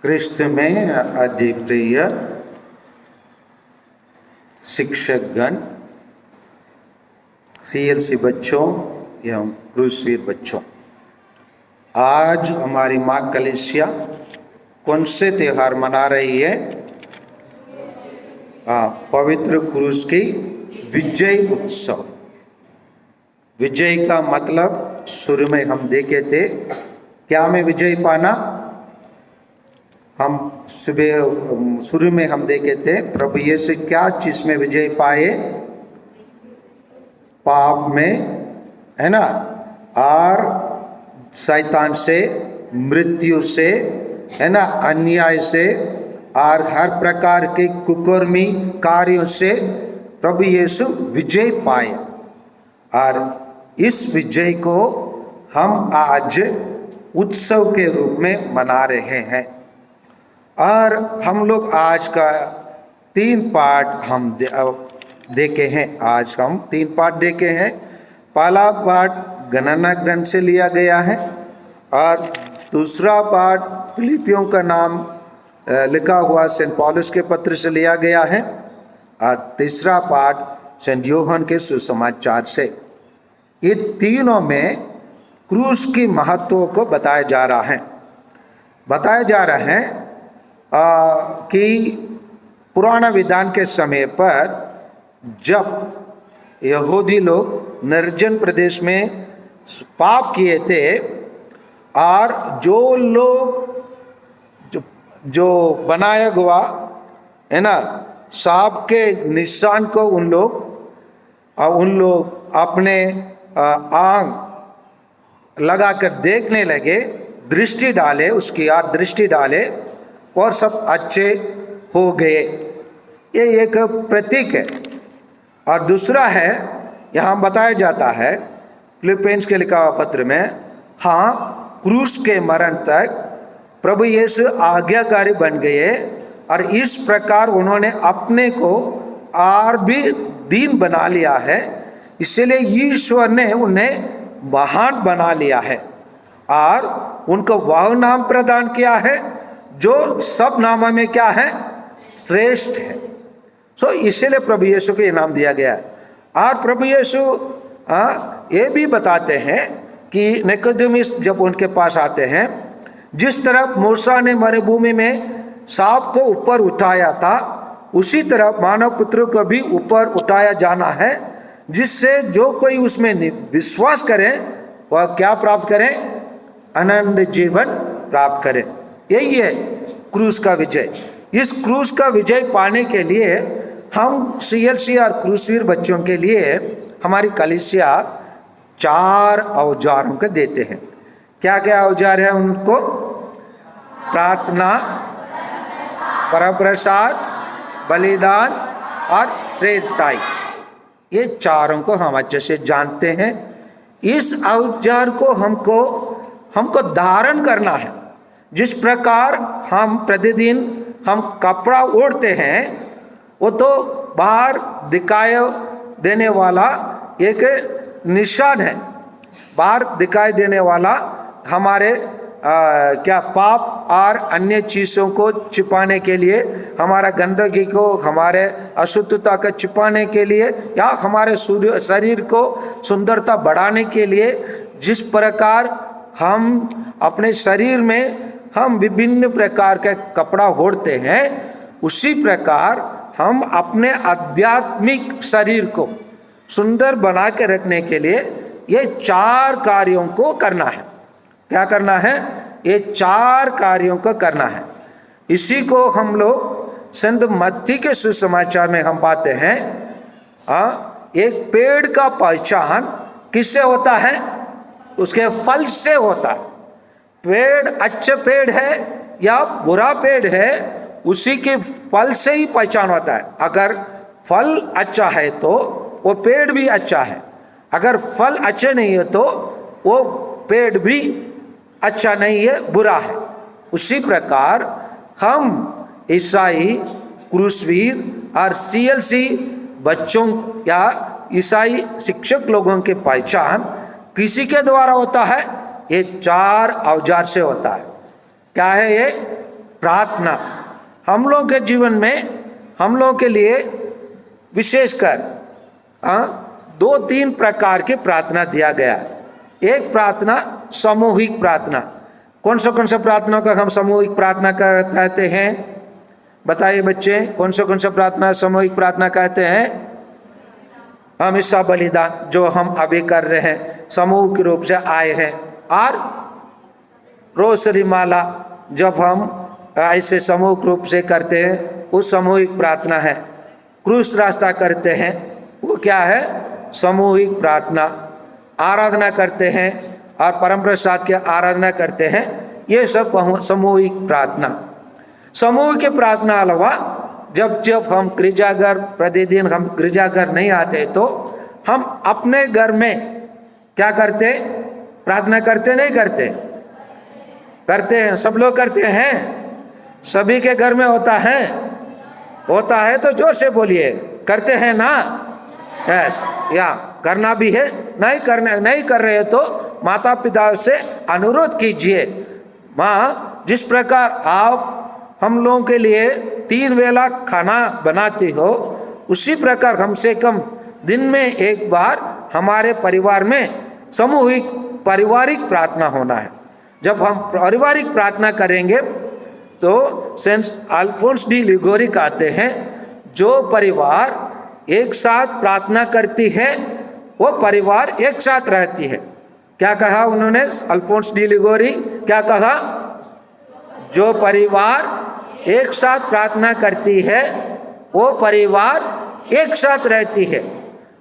क्रिस्त में अति प्रिय शिक्षकगण, सीएलसी बच्चों एवं क्रूसवीर बच्चों, आज हमारी माँ कलीसिया कौन से त्योहार मना रही है? पवित्र क्रूस की विजय उत्सव। विजय का मतलब शुरू में हम देखे थे, क्या में विजय पाना? हम सुबह शुरू में हम देखे थे प्रभु यीशु क्या चीज में विजय पाए? पाप में, है ना, और शैतान से, मृत्यु से, है ना, अन्याय से और हर प्रकार के कुकर्मी कार्यों से प्रभु यीशु विजय पाए। और इस विजय को हम आज उत्सव के रूप में मना रहे हैं। और हम लोग आज का 3 पार्ट हम देखे हैं। आज हम 3 पार्ट देखे हैं। पहला पार्ट गणना ग्रंथ से लिया गया है और दूसरा पार्ट फिलिपियों का नाम लिखा हुआ सेंट पौलुस के पत्र से लिया गया है और तीसरा पार्ट सेंट यूहन्ना के सुसमाचार से। ये तीनों में क्रूस की महत्व को बताया जा रहा है कि पुराना विधान के समय पर जब यहूदी लोग निर्जन प्रदेश में पाप किए थे और जो लोग जो बनाया हुआ, है ना, सांप के निशान को उन लोग अपने आंख लगाकर देखने लगे, दृष्टि डाले, उसकी यार दृष्टि डाले और सब अच्छे हो गए। ये एक प्रतीक है। और दूसरा है, यहाँ बताया जाता है फिलिपियंस के लिखा हुआ पत्र में, हाँ, क्रूस के मरण तक प्रभु यीशु आज्ञाकारी बन गए और इस प्रकार उन्होंने अपने को और भी दीन बना लिया है। इसलिए ईश्वर ने उन्हें महान बना लिया है और उनको वह नाम प्रदान किया है जो सब नामों में क्या है? श्रेष्ठ है। सो इसलिए प्रभु यीशु को इनाम दिया गया है। और प्रभु यीशु ये भी बताते हैं कि निकोदेमुस जब उनके पास आते हैं, जिस तरह मूसा ने मरुभूमि में सांप को ऊपर उठाया था, उसी तरह मानव पुत्र को भी ऊपर उठाया जाना है, जिससे जो कोई उसमें विश्वास करे वह क्या प्राप्त करें? अनंत जीवन प्राप्त करें। यही है क्रूस का विजय। इस क्रूस का विजय पाने के लिए हम सीएलसी और क्रूसवीर बच्चों के लिए हमारी कलीसिया 4 औजारों को देते हैं। क्या क्या औजार है उनको? प्रार्थना, परप्रसाद, बलिदान और प्रेरिताई। ये चारों को हम अच्छे से जानते हैं। इस औजार को हमको धारण करना है। जिस प्रकार हम प्रतिदिन हम कपड़ा ओढ़ते हैं, वो तो बाहर दिखाई देने वाला एक निशान है। बाहर दिखाई देने वाला हमारे क्या पाप और अन्य चीज़ों को छिपाने के लिए, हमारा गंदगी को, हमारे अशुद्धता को छिपाने के लिए, या हमारे शरीर को सुंदरता बढ़ाने के लिए जिस प्रकार हम अपने शरीर में हम विभिन्न प्रकार के कपड़ा ओढ़ते हैं, उसी प्रकार हम अपने आध्यात्मिक शरीर को सुंदर बना के रखने के लिए ये 4 कार्यों को करना है। क्या करना है? ये 4 कार्यों को करना है। इसी को हम लोग संत मत्ती के सुसमाचार में हम पाते हैं। एक पेड़ का पहचान किससे होता है? उसके फल से होता है। पेड़ अच्छा पेड़ है या बुरा पेड़ है, उसी के फल से ही पहचान होता है। अगर फल अच्छा है तो वो पेड़ भी अच्छा है, अगर फल अच्छे नहीं है तो वो पेड़ भी अच्छा नहीं है, बुरा है। उसी प्रकार हम ईसाई, क्रूसवीर और सीएलसी बच्चों या ईसाई शिक्षक लोगों के पहचान किसी के द्वारा होता है? ये 4 औजार से होता है। क्या है ये? प्रार्थना हम लोग के जीवन में, हम लोग के लिए विशेषकर 2-3 प्रकार की प्रार्थना दिया गया। एक प्रार्थना सामूहिक प्रार्थना। कौन सा प्रार्थना का हम सामूहिक प्रार्थना कहते हैं? बताइए बच्चे, कौन सा प्रार्थना सामूहिक प्रार्थना कहते हैं? हमेशा बलिदान जो हम अभी कर रहे हैं, समूह के रूप से आए हैं। और रोसरी माला जब हम ऐसे समूह रूप से करते हैं, उस सामूहिक प्रार्थना है। क्रूस रास्ता करते हैं, वो क्या है? सामूहिक प्रार्थना। आराधना करते हैं और परम प्रसाद की आराधना करते हैं, ये सब सामूहिक प्रार्थना। समूह की प्रार्थना अलावा जब हम गिरजाघर, प्रतिदिन हम गिरजाघर नहीं आते तो हम अपने घर में क्या करते? प्रार्थना करते नहीं करते? करते हैं, सब लोग करते हैं, सभी के घर में होता है तो जोर से बोलिए, करते हैं ना? यस, या करना भी है। नहीं कर रहे तो माता पिता से अनुरोध कीजिए। माँ, जिस प्रकार आप हम लोगों के लिए 3 वेला खाना बनाती हो, उसी प्रकार कम से कम दिन में एक बार हमारे परिवार में सामूहिक पारिवारिक प्रार्थना होना है। जब हम पारिवारिक प्रार्थना करेंगे तो सेंट अल्फोंस डी लिगोरी कहते हैं, जो परिवार एक साथ प्रार्थना करती है वो परिवार एक साथ रहती है। क्या कहा उन्होंने? अल्फोंस डी लिगोरी क्या कहा? जो परिवार एक साथ प्रार्थना करती है वो परिवार एक साथ रहती है।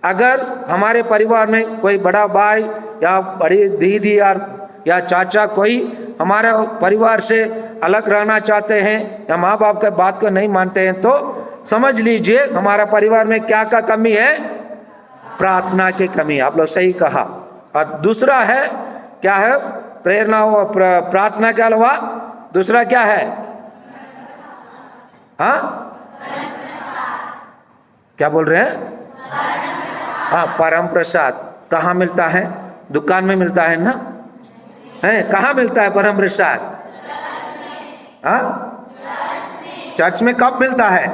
अगर हमारे परिवार में कोई बड़ा भाई या बड़ी दीदी या चाचा कोई हमारे परिवार से अलग रहना चाहते हैं या माँ बाप के बात को नहीं मानते हैं, तो समझ लीजिए हमारा परिवार में क्या का कमी है? प्रार्थना की कमी। आप लोग सही कहा। और दूसरा है क्या है? प्रेरणा व प्रार्थना के अलावा दूसरा क्या है? हाँ, क्या बोल रहे हैं? हाँ, परम प्रसाद। कहाँ मिलता है? दुकान में मिलता है ना? है, कहाँ मिलता है परम प्रसाद? हाँ, चर्च में कब मिलता है?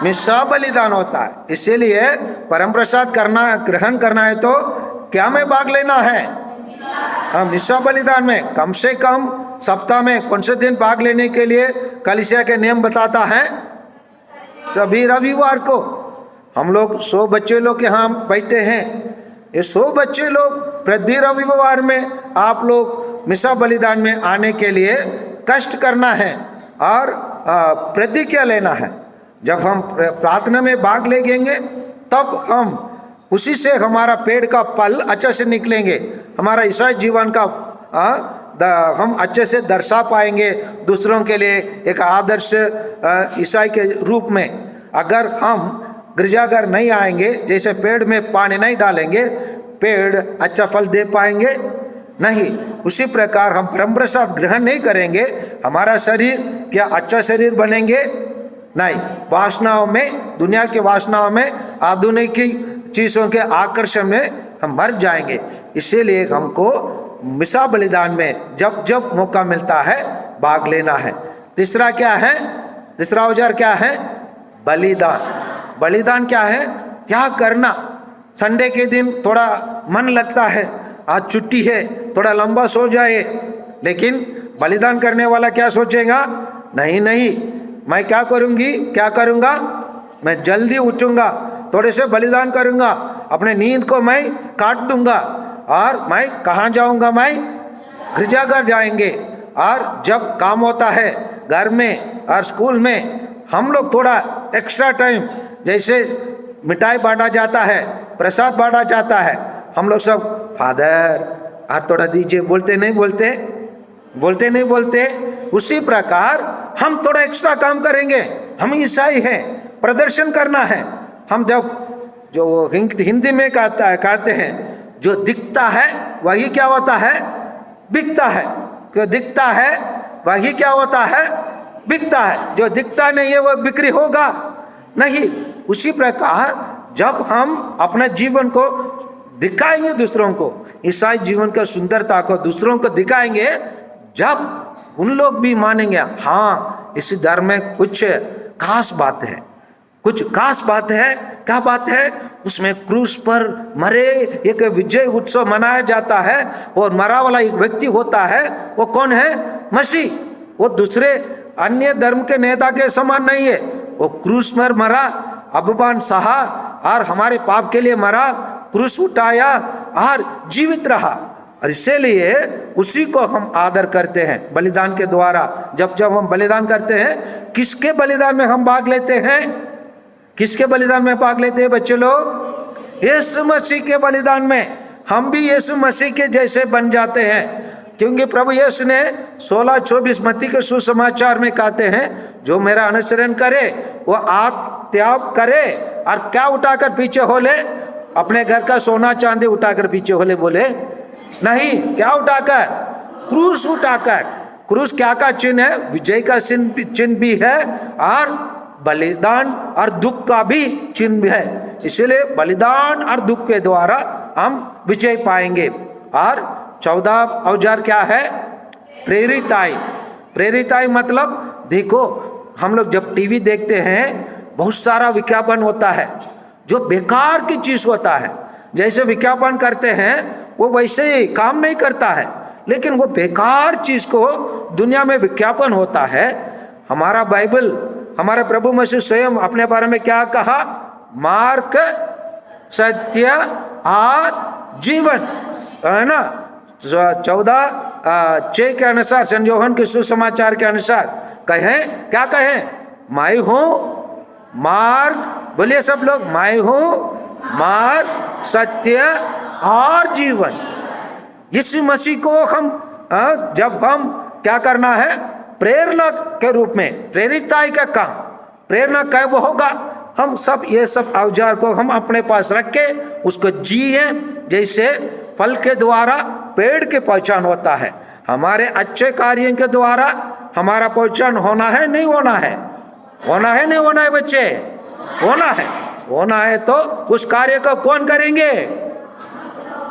मिस्सा बलिदान होता है। इसीलिए परम प्रसाद ग्रहण करना है तो क्या में भाग लेना है? हाँ, मिस्सा बलिदान में कम से कम सप्ताह में कौन से दिन भाग लेने के लिए कलीसिया के नियम बताता है? सभी रविवार को। हम लोग 100 बच्चे लोग के यहाँ बैठे हैं। ये 100 बच्चे लोग प्रति रविवार में आप लोग मिस्सा बलिदान में आने के लिए कष्ट करना है और प्रतिज्ञा लेना है। जब हम प्रार्थना में भाग लेंगे तब हम उसी से हमारा पेड़ का फल अच्छे से निकलेंगे। हमारा ईसाई जीवन का हम अच्छे से दर्शा पाएंगे दूसरों के लिए एक आदर्श ईसाई के रूप में। अगर हम गिरजाघर नहीं आएंगे, जैसे पेड़ में पानी नहीं डालेंगे, पेड़ अच्छा फल दे पाएंगे नहीं। उसी प्रकार हम परम प्रसाद ग्रहण नहीं करेंगे, हमारा शरीर क्या अच्छा शरीर बनेंगे? नहीं। वासनाओं में, दुनिया के वासनाओं में, आधुनिक चीज़ों के आकर्षण में हम मर जाएंगे। इसीलिए हमको मिस्सा बलिदान में जब जब मौका मिलता है भाग लेना है। तीसरा क्या है? तीसरा औजार क्या है? बलिदान। बलिदान क्या है? क्या करना? संडे के दिन थोड़ा मन लगता है, आज छुट्टी है, थोड़ा लंबा सो जाए, लेकिन बलिदान करने वाला क्या सोचेगा? नहीं, मैं क्या करूंगा? मैं जल्दी उठूंगा, थोड़े से बलिदान करूंगा, अपने नींद को मैं काट दूंगा और मैं कहाँ जाऊंगा? मैं गिरजाघर जाएंगे। और जब काम होता है घर में और स्कूल में, हम लोग थोड़ा एक्स्ट्रा टाइम, जैसे मिठाई बांटा जाता है, प्रसाद बांटा जाता है, हम लोग सब फादर और थोड़ा दीजिए बोलते नहीं बोलते। उसी प्रकार हम थोड़ा एक्स्ट्रा काम करेंगे। हम ईसाई हैं, प्रदर्शन करना है। हम जब जो हिंदी में कहते हैं, जो दिखता है वही क्या होता है? बिकता है। जो दिखता है वही क्या होता है? बिकता है। जो दिखता नहीं है वो बिक्री होगा नहीं। उसी प्रकार जब हम अपने जीवन को दिखाएंगे दूसरों को, ईसाई जीवन का सुंदरता को दूसरों को दिखाएंगे, जब उन लोग भी मानेंगे हाँ इस धर्म में कुछ खास बात है, कुछ खास बात है, क्या बात है, उसमें क्रूस पर मरे एक विजय उत्सव मनाया जाता है और मरा वाला एक व्यक्ति होता है, वो कौन है? मसीह। वो दूसरे अन्य धर्म के नेता के समान नहीं है, वो क्रूस पर मरा, अभिमान सहा और हमारे पाप के लिए मरा, क्रूस उठाया और जीवित रहा। और इसीलिए उसी को हम आदर करते हैं बलिदान के द्वारा। जब जब हम बलिदान करते हैं, किसके बलिदान में हम भाग लेते हैं? किसके बलिदान में भाग लेते हैं बच्चे लोग? यीशु मसीह के बलिदान में। हम भी यीशु मसीह के जैसे बन जाते हैं, क्योंकि प्रभु यीशु ने 16:24 मत्ती के सुसमाचार में कहते हैं, जो मेरा अनुसरण करे वो त्याग करे और क्या उठाकर पीछे हो ले? अपने घर का सोना चांदी उठाकर पीछे हो ले? बोले नहीं, क्या उठाकर? क्रूस उठाकर। क्रूस क्या का चिन्ह है? विजय का चिन्ह भी है और बलिदान और दुख का भी चिन्ह है। इसलिए बलिदान और दुख के द्वारा हम विजय पाएंगे। और 14 औजार क्या है? प्रेरिताई। प्रेरिताई मतलब देखो, हम लोग जब टीवी देखते हैं बहुत सारा विज्ञापन होता है जो बेकार की चीज होता है। जैसे विज्ञापन करते हैं वो वैसे ही काम नहीं करता है, लेकिन वो बेकार चीज को दुनिया में विज्ञापन होता है। हमारा बाइबल, हमारे प्रभु मसीह स्वयं अपने बारे में क्या कहा? मार्ग, सत्य और जीवन, है ना? 14:6 के अनुसार, संत यूहन्ना के सुसमाचार के अनुसार कहें, क्या कहें? मैं हूं मार्ग, बोलिए सब लोग, मैं हूं मार्ग, सत्य और जीवन। यीशु मसीह को हम जब हम क्या करना है? प्रेरणा के रूप में, प्रेरिताई का काम, प्रेरणा क्या वो होगा? हम सब ये सब औजार को हम अपने पास रख के उसको जिए। जैसे फल के द्वारा पेड़ की पहचान होता है, हमारे अच्छे कार्यों के द्वारा हमारा पहचान होना है, नहीं होना है? होना है, नहीं होना है बच्चे? होना है। होना है तो उस कार्य को कौन करेंगे?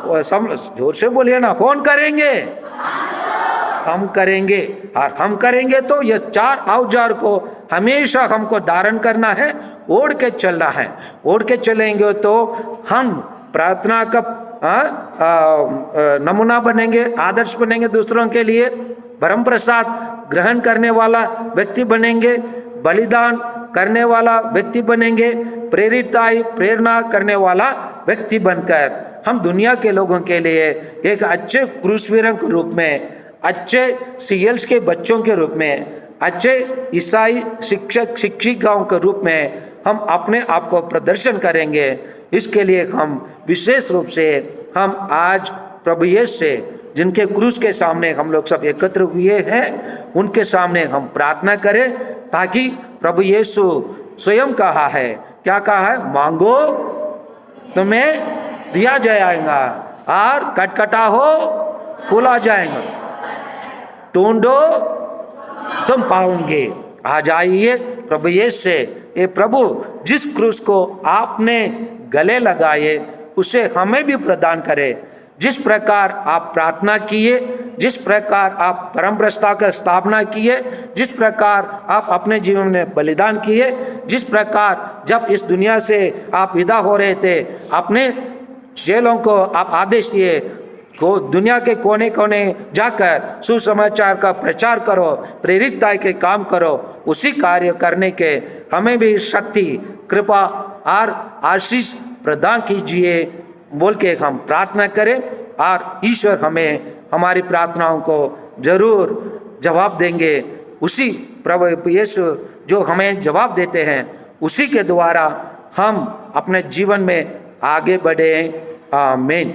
वो सब जोर से बोलिए ना, कौन करेंगे? हम करेंगे। और हम करेंगे तो ये 4 औजार को हमेशा हमको धारण करना है, ओढ़ के चलना है। ओढ़ के चलेंगे तो हम प्रार्थना का नमूना बनेंगे, आदर्श बनेंगे दूसरों के लिए, परम प्रसाद ग्रहण करने वाला व्यक्ति बनेंगे, बलिदान करने वाला व्यक्ति बनेंगे, प्रेरिताई प्रेरणा करने वाला व्यक्ति बनकर हम दुनिया के लोगों के लिए एक अच्छे क्रूसवीरों के रूप में, अच्छे सीएल्स के बच्चों के रूप में, अच्छे ईसाई शिक्षक शिक्षिकाओं के रूप में हम अपने आप को प्रदर्शन करेंगे। इसके लिए हम विशेष रूप से हम आज प्रभु यीशु से, जिनके क्रूस के सामने हम लोग सब एकत्र हुए हैं, उनके सामने हम प्रार्थना करें, ताकि प्रभु यीशु स्वयं कहा है, क्या कहा है? मांगो तुम्हें दिया जाएगा और खटखटा हो खोला जाएगा, ढूंढो तुम पाओगे। आ जाइए प्रभु यीशु से, ये प्रभु जिस क्रूस को आपने गले लगाए उसे हमें भी प्रदान करे। जिस प्रकार आप प्रार्थना किए, जिस प्रकार आप परम प्रस्ताव का स्थापना किए, जिस प्रकार आप अपने जीवन में बलिदान किए, जिस प्रकार जब इस दुनिया से आप विदा हो रहे थे, अपने चेलों को आप आदेश दिए को दुनिया के कोने कोने जाकर सुसमाचार का प्रचार करो, प्रेरितता के काम करो, उसी कार्य करने के हमें भी शक्ति, कृपा और आशीष प्रदान कीजिए बोल के हम प्रार्थना करें। और ईश्वर हमें हमारी प्रार्थनाओं को जरूर जवाब देंगे। उसी प्रभु यीशु जो हमें जवाब देते हैं, उसी के द्वारा हम अपने जीवन में आगे बढ़े। आमीन।